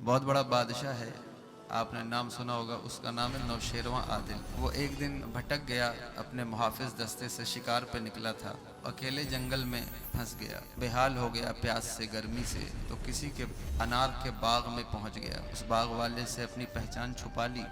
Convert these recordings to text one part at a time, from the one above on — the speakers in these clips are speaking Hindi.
बहुत बड़ा बादशाह है, आपने नाम सुना होगा, उसका नाम है नौशेरवां आदिल। वो एक दिन भटक गया, अपने मुहाफिज दस्ते से शिकार पे निकला था, अकेले जंगल में फंस गया, बेहाल हो गया प्यास से गर्मी से, तो किसी के अनार के बाग में पहुंच गया। उस बाग वाले से अपनी पहचान छुपा ली,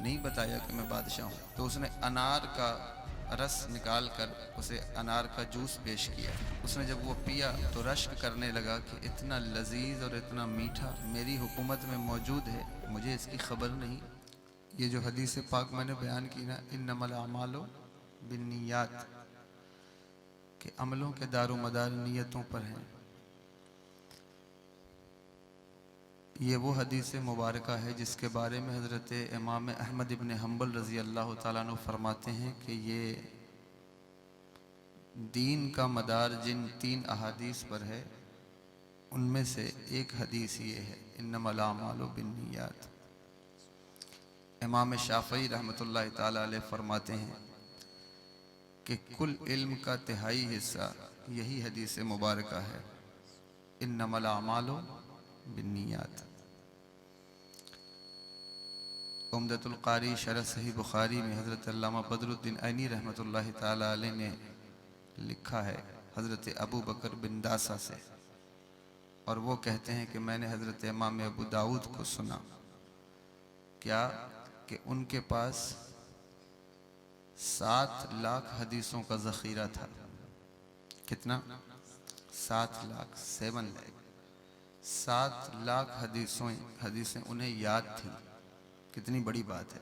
नहीं बताया कि मैं बादशाह हूँ। तो उसने अनार का रस निकाल कर उसे अनार का जूस पेश किया। उसने जब वो पिया तो रश्क करने लगा कि इतना लजीज और इतना मीठा मेरी हुकूमत में मौजूद है, मुझे इसकी खबर नहीं। ये जो हदीस पाक मैंने बयान की ना, इन्नमल अमालो बिन्नियात, के अमलों के दारो मदार नीयतों पर हैं। ये वो हदीस मुबारक है जिसके बारे में हज़रत इमाम अहमद इब्न हम्बल रज़ी अल्लाह ताला अन्हु फरमाते हैं कि ये दीन का मदार जिन 3 अहादीस पर है, उनमें से एक हदीस ये है, इन्नमल अमालु बिन्नियात। इमाम शाफ़ई रहमतुल्लाह ताला अलैह फरमाते हैं कि कुल इल्म का तिहाई हिस्सा यही हदीस मुबारक है, इन्नमल अमालु बिन्नियात। उम्दतुल कारी शरह सही बुखारी में हज़रत अल्लामा बदरुद्दीन ऐनी रहमतुल्लाह ताला अलैह ने लिखा है हज़रत अबू बकर बिन दासा से, और वो कहते हैं कि मैंने हज़रत इमाम अबू दाऊद को सुना क्या कि उनके पास 7 लाख हदीसों का ज़ख़ीरा था। कितना? 7 लाख, 7 लाख, 7 लाख हदीसें उन्हें याद थी। कितनी बड़ी बात है।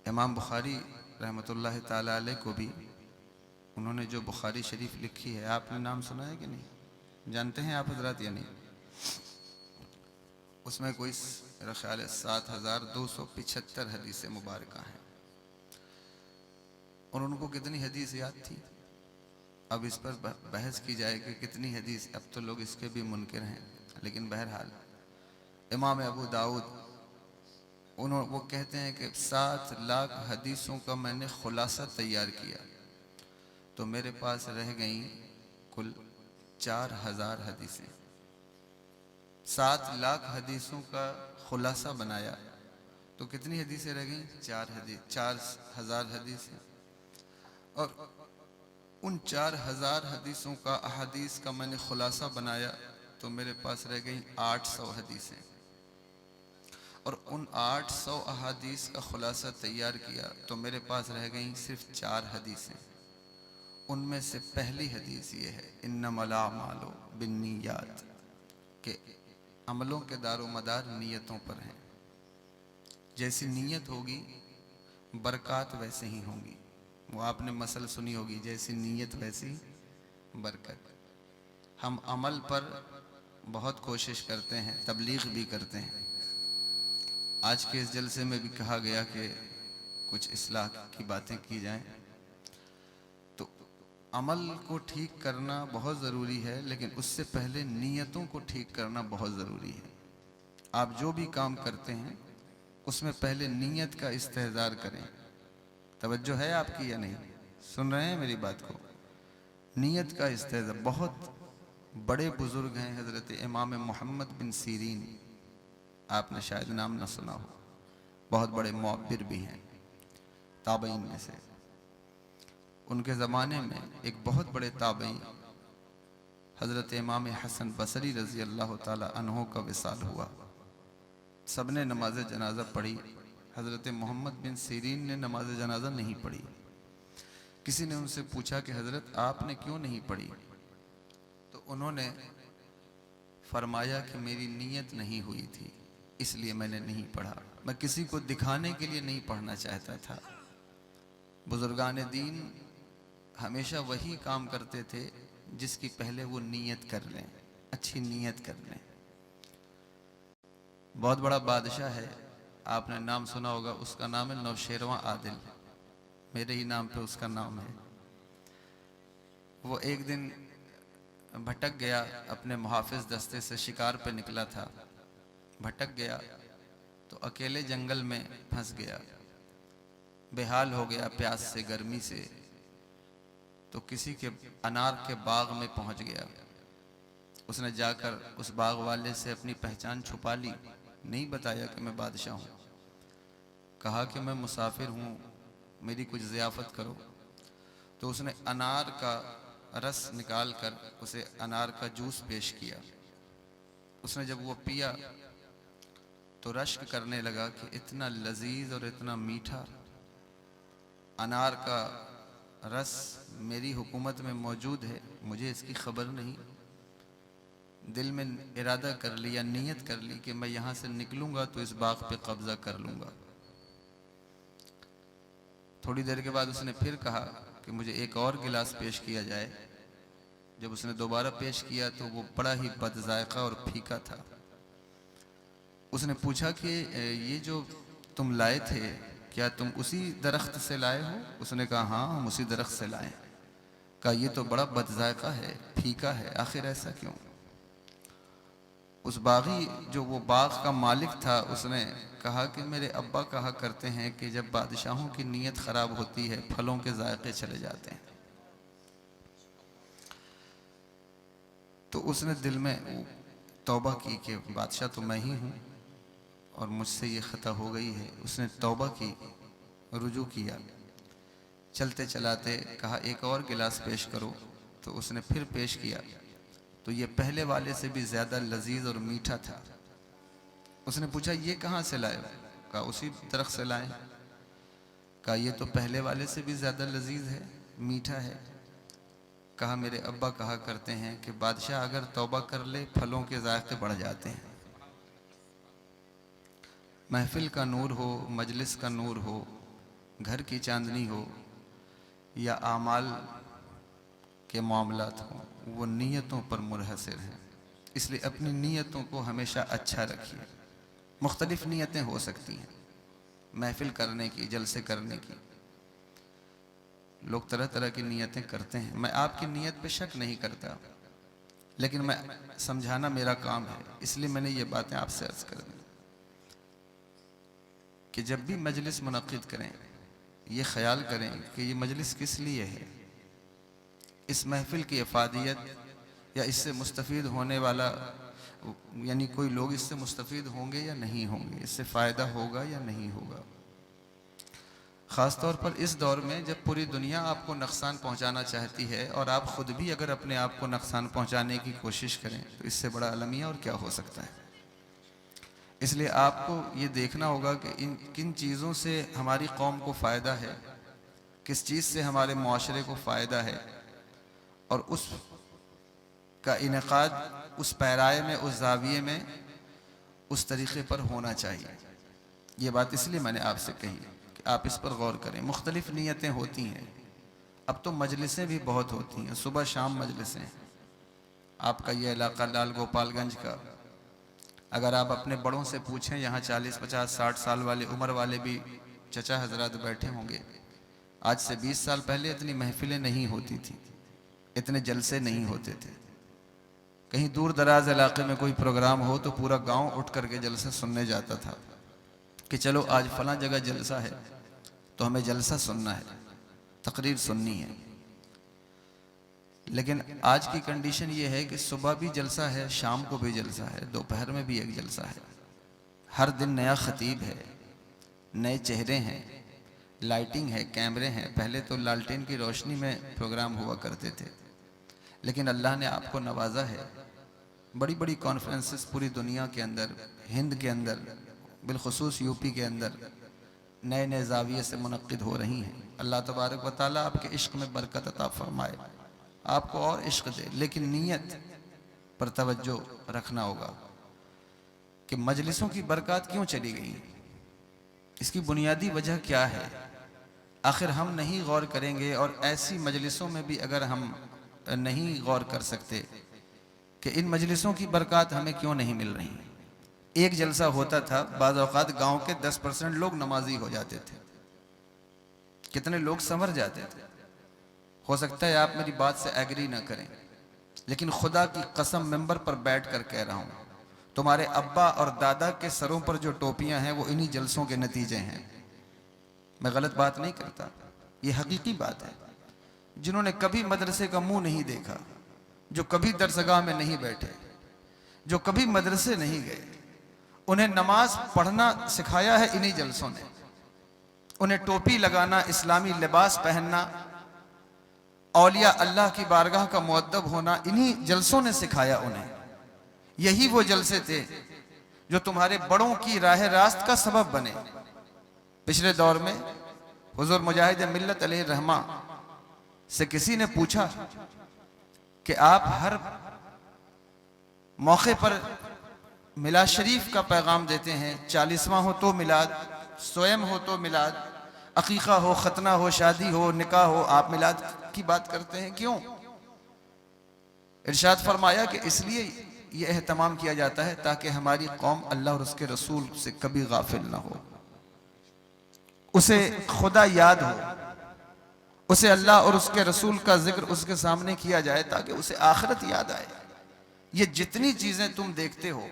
इमाम बुखारी रहमतुल्लाह ताला अलैह को भी उन्होंने जो बुखारी शरीफ लिखी है, आपने नाम सुना है कि नहीं, जानते हैं आप हजरात या नहीं? उसमें कोई मेरा ख्याल है 7275 हदीसें मुबारक हैं। और उनको कितनी हदीस याद थी? अब इस पर बहस की जाए कि कितनी हदीस, अब तो लोग इसके भी मुनकिर हैं, लेकिन बहरहाल इमाम अबू दाऊद वो कहते हैं कि 7 लाख हदीसों का मैंने खुलासा तैयार किया, तो मेरे पास रह गई कुल 4000 हदीसें। 7 लाख हदीसों का खुलासा बनाया तो कितनी हदीसें रह गई? 4000 हदीसें। और उन 4000 हदीसों का अहादीस का मैंने खुलासा बनाया तो मेरे पास रह गई 800 हदीसें। और उन 800 अहादीस का खुलासा तैयार किया तो मेरे पास रह गई सिर्फ 4 हदीसें। उनमें से पहली हदीस ये है, इन्नमल अमालु बिन्नियात, के अमलों के दारो मदार नीयतों पर हैं। जैसी नीयत होगी बरक़ात वैसे ही होंगी। वो आपने मसल सुनी होगी, जैसी नीयत वैसी बरकत। हम अमल पर बहुत कोशिश करते हैं, तबलीग भी करते हैं। आज के इस जलसे में भी कहा गया कि कुछ इस्लाह की बातें की जाएं, तो अमल को ठीक करना बहुत ज़रूरी है, लेकिन उससे पहले नीयतों को ठीक करना बहुत ज़रूरी है। आप जो भी काम करते हैं उसमें पहले नीयत का इस्तेहज़ार करें। तवज्जो है आपकी या नहीं? सुन रहे हैं मेरी बात को? नीयत का इस्तेहज़ार। बहुत बड़े बुज़ुर्ग हैं हज़रत इमाम मोहम्मद बिन सीरीन, आपने शायद नाम न सुना हो, बहुत बड़े मुअब्बिर भी हैं ताबईन में से। उनके ज़माने में एक बहुत बड़े ताबई हज़रत इमाम हसन बसरी रज़ी अल्लाह ताला अन्हो का विसाल हुआ। सबने नमाज जनाजा पढ़ी, हज़रत मोहम्मद बिन सीरीन ने नमाज जनाजा नहीं पढ़ी। किसी ने उनसे पूछा कि हज़रत आपने क्यों नहीं पढ़ी? तो उन्होंने फरमाया कि मेरी नीयत नहीं हुई थी, इसलिए मैंने नहीं पढ़ा। मैं किसी को दिखाने के लिए नहीं पढ़ना चाहता था। बुजुर्गान दीन हमेशा वही काम करते थे जिसकी पहले वो नीयत कर लें, अच्छी नीयत कर लें। बहुत बड़ा बादशाह है, आपने नाम सुना होगा, उसका नाम है नौशेरवां आदिल। मेरे ही नाम पे उसका नाम है। वो एक दिन भटक गया, अपने मुहाफिज दस्ते से शिकार पे निकला था, भटक गया तो अकेले जंगल में फंस गया, बेहाल हो गया प्यास से गर्मी से, तो किसी के अनार के बाग में पहुंच गया, उसने जाकर उस बाग वाले से अपनी पहचान छुपा ली, नहीं बताया कि मैं बादशाह हूँ। कहा कि मैं मुसाफिर हूँ, मेरी कुछ ज़ियाफ़त करो। तो उसने अनार का रस निकाल कर उसे अनार का जूस पेश किया। उसने जब वो पिया तो रश्क करने लगा कि इतना लजीज और इतना मीठा अनार का रस मेरी हुकूमत में मौजूद है, मुझे इसकी खबर नहीं। दिल में इरादा कर लिया, नीयत कर ली कि मैं यहाँ से निकलूँगा तो इस बाग पे कब्ज़ा कर लूँगा। थोड़ी देर के बाद उसने फिर कहा कि मुझे एक और गिलास पेश किया जाए। जब उसने दोबारा पेश किया तो वो बड़ा ही बदजायका और फीका था। उसने पूछा कि ये जो तुम लाए थे, क्या तुम उसी दरख्त से लाए हो? उसने कहा हाँ, हम उसी दरख्त से लाए। कहा ये तो बड़ा बदजायका है, फीका है, आखिर ऐसा क्यों? उस बागी जो वो बाग का मालिक था उसने कहा कि मेरे अब्बा कहा करते हैं कि जब बादशाहों की नीयत ख़राब होती है फलों के जायके चले जाते हैं। तो उसने दिल में तौबा की कि बादशाह तो मैं ही हूँ और मुझसे ये ख़ता हो गई है। उसने तौबा की, रुजू किया। चलते चलाते कहा एक और गिलास पेश करो। तो उसने फिर पेश किया तो ये पहले वाले से भी ज़्यादा लजीज और मीठा था। उसने पूछा ये कहाँ से लाए? कहा उसी दरख्त से लाए। कहा ये तो पहले वाले से भी ज़्यादा लजीज है, मीठा है। कहा मेरे अब्बा कहा करते हैं कि बादशाह अगर तौबा कर ले फलों के जायके बढ़ जाते हैं। महफिल का नूर हो, मजलिस का नूर हो, घर की चांदनी हो या आमाल के मामलात हो, वो नीयतों पर मुनहसर हैं। इसलिए अपनी नीयतों को हमेशा अच्छा रखिए। मुख्तलिफ नीयतें हो सकती हैं महफिल करने की, जलसे करने की। लोग तरह तरह की नीयतें करते हैं। मैं आपकी नीयत पे शक नहीं करता, लेकिन मैं समझाना मेरा काम है, इसलिए मैंने ये बातें आपसे अर्ज कर दी कि जब भी मजलिस मुनक्किद करें ये ख्याल करें कि ये मजलिस किस लिए है। इस महफिल की अफादियत या इससे मुस्तफ़ीद होने वाला, यानी कोई लोग इससे मुस्तफ़ीद होंगे या नहीं होंगे, इससे फ़ायदा होगा या नहीं होगा। ख़ास तौर पर इस दौर में जब पूरी दुनिया आपको नुकसान पहुंचाना चाहती है और आप ख़ुद भी अगर अपने आप को नुकसान पहुंचाने की कोशिश करें तो इससे बड़ा अलमिया और क्या हो सकता है। इसलिए आपको ये देखना होगा कि किन चीज़ों से हमारी कौम को फ़ायदा है, किस चीज़ से हमारे मुआशरे को फ़ायदा है, और उस का इनेकाद उस पैराए में, उस जाविये में, उस तरीक़े पर होना चाहिए। ये बात इसलिए मैंने आपसे कही कि आप इस पर गौर करें। मुख्तलिफ़ नीयतें होती हैं। अब तो मजलिसें भी बहुत होती हैं, सुबह शाम मजलिसें। आपका ये इलाका लाल गोपालगंज का, अगर आप अपने बड़ों से पूछें, यहाँ 40, 50, 60 साल वाले उम्र वाले भी चचा हजरात बैठे होंगे। आज से 20 साल पहले इतनी महफिलें नहीं होती थी, इतने जलसे नहीं होते थे। कहीं दूर दराज इलाके में कोई प्रोग्राम हो तो पूरा गांव उठ करके जलसा सुनने जाता था कि चलो आज फलां जगह जलसा है तो हमें जलसा सुनना है, तकरीर सुननी है। लेकिन आज की कंडीशन ये है कि सुबह भी जलसा है, शाम को भी जलसा है, दोपहर में भी एक जलसा है। हर दिन नया खतीब है, नए चेहरे हैं, लाइटिंग है, कैमरे हैं। पहले तो लालटेन की रोशनी में प्रोग्राम हुआ करते थे, लेकिन अल्लाह ने आपको नवाजा है। बड़ी बड़ी कॉन्फ्रेंसेस पूरी दुनिया के अंदर, हिंद के अंदर, बिलखुसूस यूपी के अंदर नए नए जाविये से मुनक्किद हो रही हैं। अल्लाह तबारक व तआला आपके इश्क में बरकत अता फरमाए, आपको और इश्क दे। लेकिन नीयत पर तवज्जो रखना होगा कि मजलिसों की बरकत क्यों चली गई, इसकी बुनियादी वजह क्या है। आखिर हम नहीं गौर करेंगे, और ऐसी मजलिसों में भी अगर हम नहीं गौर कर सकते कि इन मजलिसों की बरकत हमें क्यों नहीं मिल रही। एक जलसा होता था, बाज़ औक़ात गाँव के 10% लोग नमाजी हो जाते थे, कितने लोग संवर जाते थे। हो सकता है आप मेरी बात से एग्री ना करें, लेकिन खुदा की कसम मेंबर पर बैठ कर कह रहा हूँ, तुम्हारे अब्बा और दादा के सरों पर जो टोपियां हैं वो इन्हीं जलसों के नतीजे हैं। मैं गलत बात नहीं करता, ये हकीकी बात है। जिन्होंने कभी मदरसे का मुंह नहीं देखा, जो कभी दरसगाह में नहीं बैठे, जो कभी मदरसे नहीं गए, उन्हें नमाज पढ़ना सिखाया है इन्हीं जलसों ने। उन्हें टोपी लगाना, इस्लामी लिबास पहनना, औलिया अल्लाह की बारगाह का मुअद्दब होना इन्हीं जलसों ने सिखाया उन्हें। यही वो जलसे थे जो तुम्हारे बड़ों की राह रास्त का सबब बने। पिछले दौर में हुजूर मुजाहिद मिल्लत अलैहि रहमा से किसी ने पूछा कि आप हर मौके पर मिलाद शरीफ का पैगाम देते हैं, 40वां हो तो मिलाद, स्वयं हो तो मिलाद, अकीका हो, खतना हो, शादी हो, निकाह हो, आप मिलाद की बात करते हैं, क्यों? इरशाद फरमाया कि इसलिए ये एहतमाम किया जाता है ताकि हमारी कौम अल्लाह और उसके रसूल से कभी गाफिल ना हो, उसे खुदा याद हो, उसे अल्लाह और उसके रसूल का जिक्र उसके सामने किया जाए ताकि उसे आखिरत याद आए। ये जितनी चीजें तुम देखते हो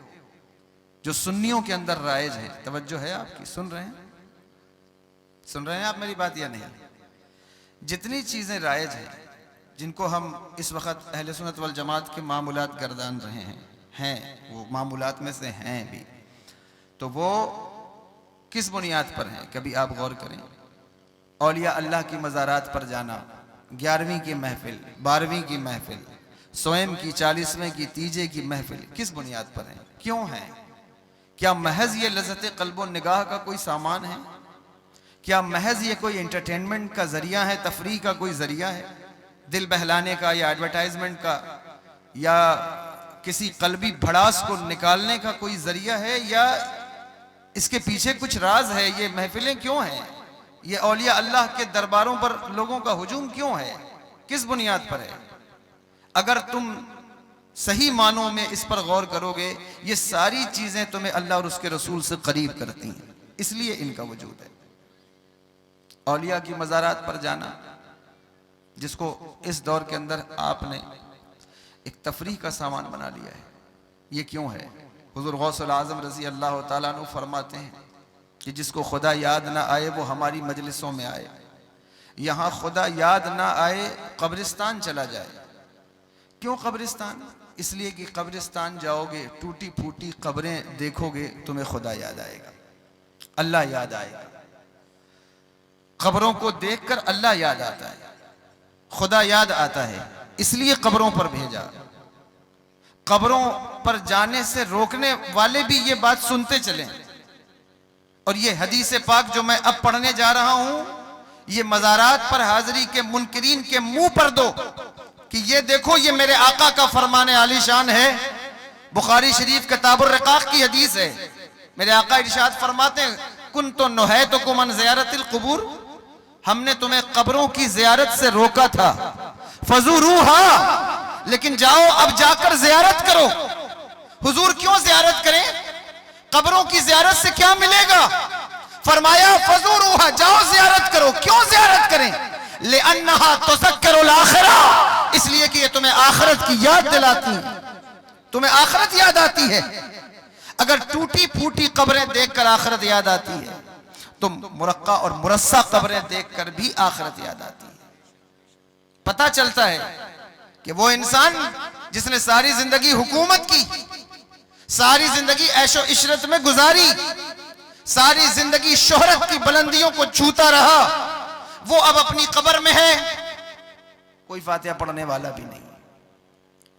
जो सुन्नियों के अंदर राइज है, तवज्जो है आपकी, सुन रहे हैं? सुन रहे हैं आप मेरी बात या नहीं? जितनी चीजें राइज हैं जिनको हम इस वक्त अहले सुन्नत वल जमात के मामूलात गर्दान रहे हैं वो मामूलात में से हैं भी, तो वो किस बुनियाद पर हैं? कभी आप गौर करें। औलिया अल्लाह की मज़ारात पर जाना, 11वीं की महफिल, 12वीं की महफिल, स्वयं की, 40वें की, तीजे की महफिल किस बुनियाद पर है? क्यों है? क्या महज ये लज़्ज़त क़ल्ब निगाह का कोई सामान है? क्या महज ये कोई एंटरटेनमेंट का जरिया है, तफरीह का कोई जरिया है, दिल बहलाने का या एडवर्टाइजमेंट का या किसी कल्बी भड़ास को निकालने का कोई जरिया है, या इसके पीछे कुछ राज है? ये महफिलें क्यों हैं? ये औलिया अल्लाह के दरबारों पर लोगों का हुजूम क्यों है? किस बुनियाद पर है? अगर तुम सही मानों में इस पर गौर करोगे, ये सारी चीजें तुम्हें अल्लाह और उसके रसूल से करीब करती हैं, इसलिए इनका वजूद है। औलिया की मज़ारात पर जाना, जिसको इस दौर के अंदर आपने एक तफरीह का सामान बना लिया है, ये क्यों है? हुज़ूर गौसुल आज़म रज़ी अल्लाह ताला अन्हु फरमाते हैं कि जिसको खुदा याद ना आए वो हमारी मजलिसों में आए, यहाँ खुदा याद ना आए कब्रिस्तान चला जाए। क्यों कब्रिस्तान? इसलिए कि कब्रिस्तान जाओगे, टूटी फूटी कब्रें देखोगे, तुम्हें खुदा याद आएगा, अल्लाह याद आएगा। कब्रों को देखकर अल्लाह याद आता है, खुदा याद आता है, इसलिए कब्रों पर भेजा। कब्रों पर जाने से रोकने वाले भी ये बात सुनते चलें। और ये हदीस पाक जो मैं अब पढ़ने जा रहा हूं, ये मज़ारात पर हाजिरी के मुनकिरीन के मुंह पर दो कि ये देखो, ये मेरे आका का फरमान आलीशान है। बुखारी शरीफ किताबुर रिकाक की हदीस है। मेरे आका इरशाद फरमाते हैं, कुन तो नहैतुकुम अन ज़ियारतिल क़ुबूर, हमने तुम्हें कब्रों की जियारत से रोका था, फज़ूरूहा, लेकिन जाओ अब जाकर जियारत करो। हुजूर क्यों जियारत करें? कब्रों की जियारत से क्या मिलेगा? फरमाया फज़ूरूहा, जाओ जियारत करो। क्यों जियारत करें? लिअन्नहा तुज़क्किरुल आखिरा, इसलिए कि ये तुम्हें आखिरत की याद दिलाती है, तुम्हें आखिरत याद आती है। अगर टूटी फूटी कब्रें देखकर आखिरत याद आती है तो मुरक्का और मुरस्सा कब्रें देखकर भी आखिरत याद आती है। पता चलता है कि वो इंसान जिसने सारी जिंदगी हुकूमत की, सारी जिंदगी ऐशो इशरत में गुजारी, सारी जिंदगी शोहरत की बुलंदियों को छूता रहा, वो अब अपनी कब्र में है, कोई फातिहा पढ़ने वाला भी नहीं,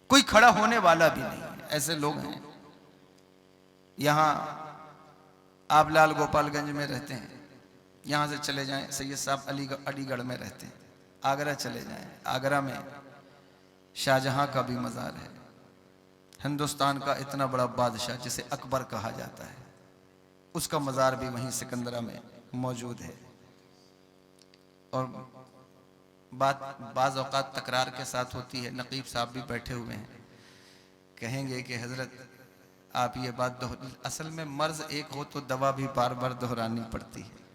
कोई खड़ा होने वाला भी नहीं। ऐसे लोग हैं। यहां आप लाल गोपालगंज में रहते हैं, यहां से चले जाएं, सैयद साहब अलीगढ़ में रहते हैं, आगरा चले जाएं, आगरा में शाहजहां का भी मज़ार है। हिंदुस्तान का इतना बड़ा बादशाह जिसे अकबर कहा जाता है, उसका मज़ार भी वहीं सिकंदरा में मौजूद है। और बाज़ औक़ात तकरार के साथ होती है, नकीब साहब भी बैठे हुए हैं, कहेंगे कि हज़रत आप ये बात असल में मर्ज एक हो तो दवा भी बार बार दोहरानी पड़ती है।